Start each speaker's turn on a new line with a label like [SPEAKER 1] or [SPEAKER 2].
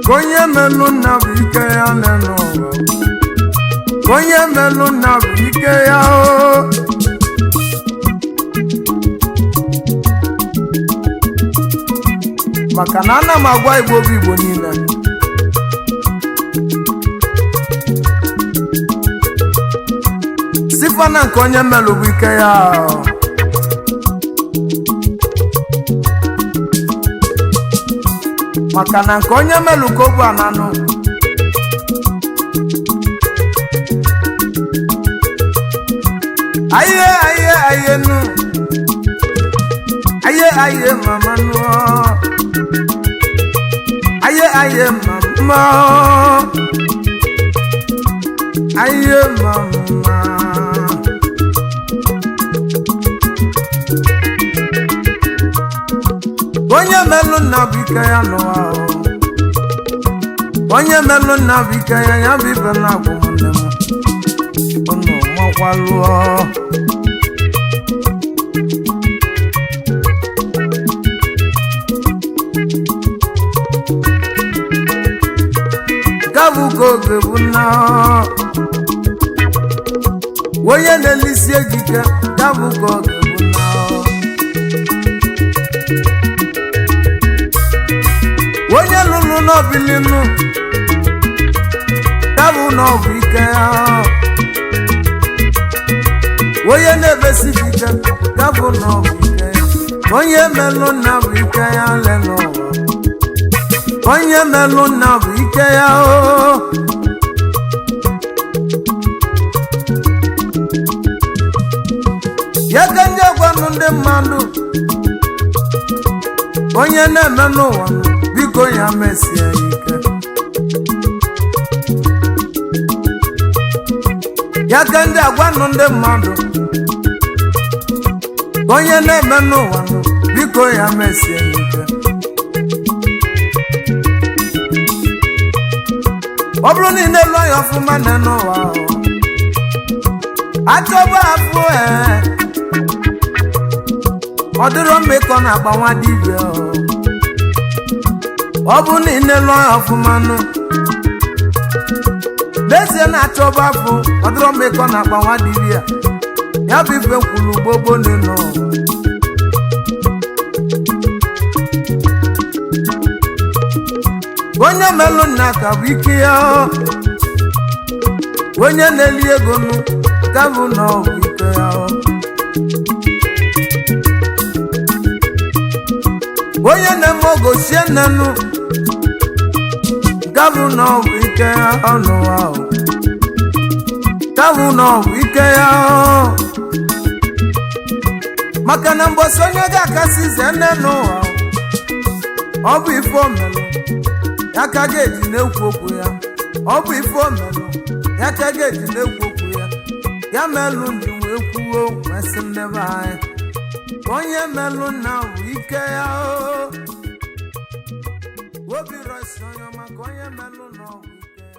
[SPEAKER 1] Konye meluna vike ya neno Konye meluna vike ya o Maka na ana m agwa Igbo bụ Igbo niile Sifana nke onye melu bụ ike ya Maka na nke onye melu ka ogbu ananụ Aye nu Aye mama nu Aye mama Aye mama Onye melu na bike ya no Onye melu na bike ya bibe na agwụmne m Ono makwalu Gabu goge buna Onye nelisi ejike Gabu goge buna Onye lulu n'obilinu Gabu n'obu ike ya Onye nebesi ike Gabu n'obu ike ya Onye melu na bu ike ya leno Onye melu na bu ike ya o Ya kanje gwanu ndị mmadụ Onye na-eme n'ụwa biko ya mesie ike Ya kanje gwanu ndị mmadụ Onye na-eme n'ụwa biko ya mesie ike Ọ bụrụ na ị na-elu anya ọfụma n'ụwa Achọba afụ Ọ dịrọ mgbe ka ọ na-agba nwa dibịa Ọ bụ na ị na-elu anya ọfụma N'ezie na-achọba afụ Ọ dịrọ mgbe ka ọ na-agba nwa dibịa Ya bụ ife kwuru gbogbo n'ụlọ Onye melu nna ka bụ ike ya Onye na-eli ego nụ ka bụ na ọ bụ ike ya Onye na-eme ogo sie nnenu ka bụ na ọ bụ ike ya n'ụwa Ka bụ na ọ bụ ike ya Maka na mbọsị onye ga-akasị ize nne n'ụwa Ọ bụ ife omelu Ya ka ga-eji na-ekwu okwu ya Ọ bụ ife omelu Ya ka ga-eji na-ekwu okwu ya Ya melu ndị wee kwuo mesị ndebe anyị Onye melu na bụ ike ya Obi rọsi onye maka onye melu na ọ bụ